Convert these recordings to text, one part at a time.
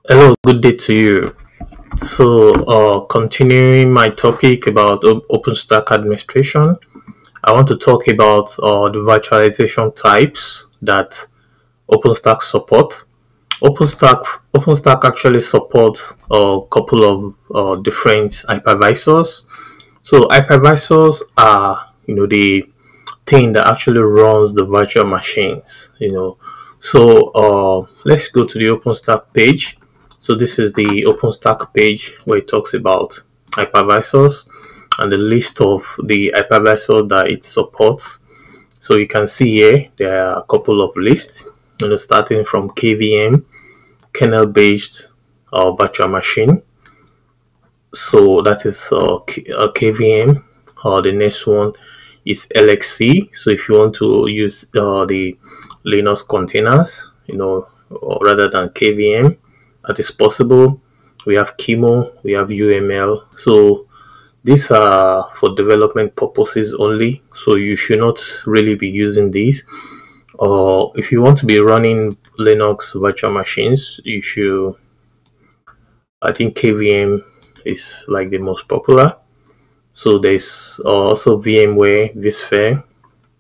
Hello, good day to you. Continuing my topic about OpenStack administration, I want to talk about the virtualization types that OpenStack support. OpenStack OpenStack actually supports a couple of different hypervisors. So hypervisors are, the thing that actually runs the virtual machines. Let's go to the OpenStack page. So this is the OpenStack page where it talks about hypervisors and the list of the hypervisor that it supports. So you can see here there are a couple of lists, starting from KVM, kernel-based virtual machine. So that is a KVM. The next one is LXC. So if you want to use the Linux containers, rather than KVM, that is possible. We have Chemo, we have UML. So these are for development purposes only. So you should not really be using these. If you want to be running Linux virtual machines, you should. I think KVM is like the most popular. So there's also VMware, vSphere,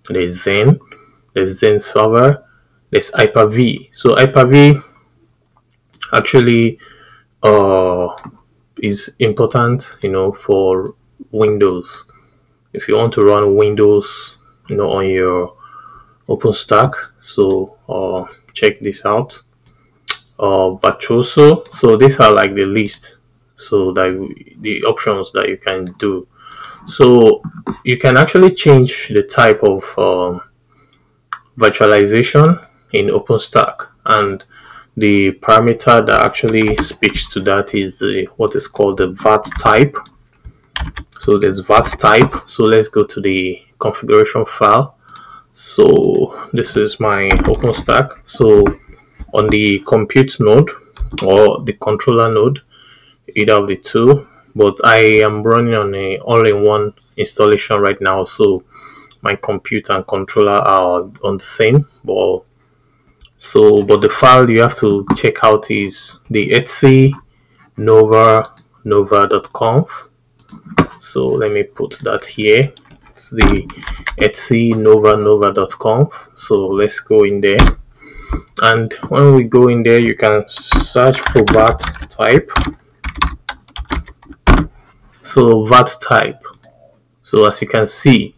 there's Zen Server, there's Hyper-V. So Hyper-V actually is important, for Windows. If you want to run Windows, on your OpenStack. So check this out. Virtuoso. So these are like the list. So that the options that you can do. So you can actually change the type of virtualization in OpenStack, and the parameter that actually speaks to that is what is called the virt type. So there's virt type. So let's go to the configuration file. So this is my OpenStack. So on the compute node or the controller node, either of the two, but I am running on a all-in-one installation right now, so my compute and controller are on the same. But the file you have to check out is the etc nova.conf. So let me put that here. It's the etc nova.conf. So let's go in there, and when we go in there, you can search for virt type. So virt type. So as you can see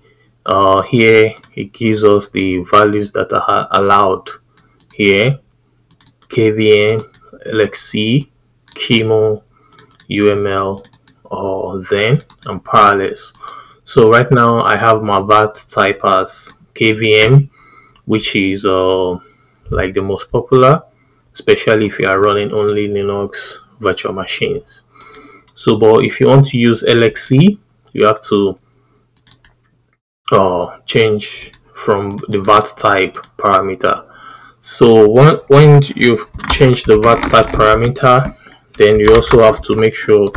here, it gives us the values that are allowed here: KVM, LXC, Chemo, UML, Zen, and Parallels. So right now I have my virt type as KVM, which is like the most popular, especially if you are running only Linux virtual machines. So, but if you want to use LXC, you have to change from the virt type parameter. So when you've changed the virt type parameter, then you also have to make sure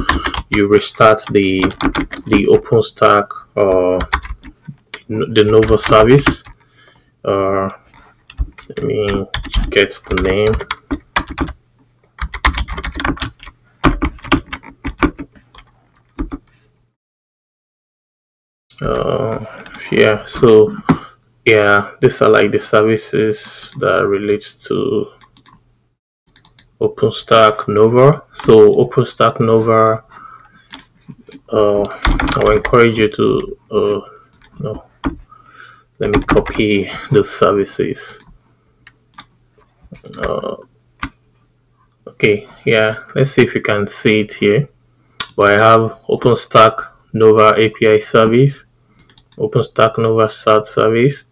you restart the OpenStack the Nova service. Let me get the name. These are like the services that relates to OpenStack Nova. So OpenStack Nova, I will encourage you to no, let me copy the services. Okay, yeah, let's see if you can see it here. But I have OpenStack Nova API service, OpenStack Nova SAT service,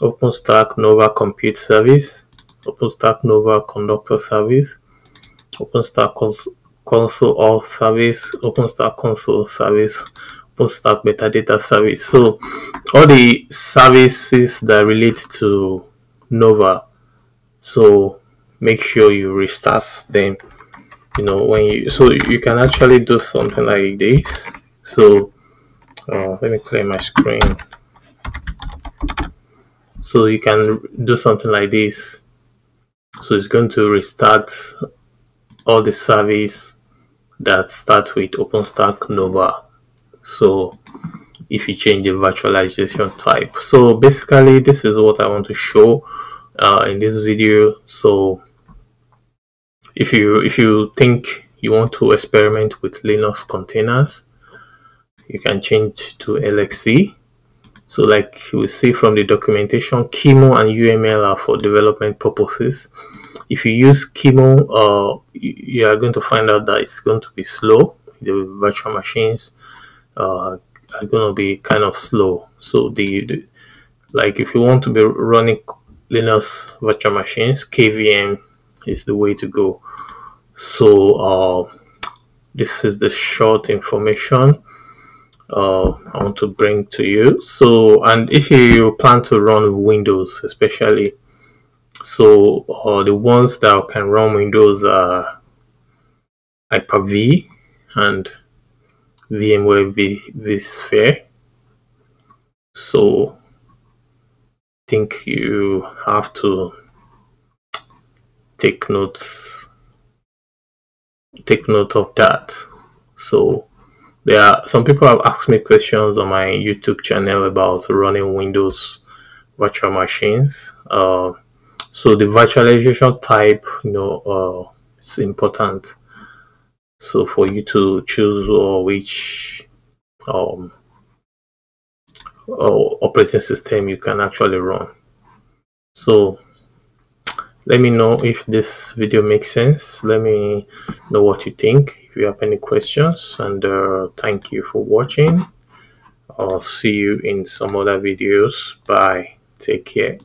OpenStack Nova Compute service, OpenStack Nova Conductor service, OpenStack Console All service, OpenStack Console service, OpenStack Metadata service. So all the services that relate to Nova. So make sure you restart them. So you can actually do something like this. So let me clear my screen. So you can do something like this. So it's going to restart all the service that start with OpenStack Nova. So if you change the virtualization type, so basically this is what I want to show in this video. So if you think you want to experiment with Linux containers, you can change to LXC. So like we see from the documentation, Chemo and UML are for development purposes. If you use Chemo, you are going to find out that it's going to be slow. The virtual machines are going to be kind of slow. So like if you want to be running Linux virtual machines, KVM is the way to go. So this is the short information I want to bring to you. So, and if you plan to run Windows especially, so the ones that can run Windows are Hyper-V and VMware vSphere. So I think you have to take note of that. So there are some people have asked me questions on my YouTube channel about running Windows virtual machines. So the virtualization type, it's important. So for you to choose which operating system you can actually run. So let me know if this video makes sense. Let me know what you think. If you have any questions, and thank you for watching. I'll see you in some other videos. Bye. Take care.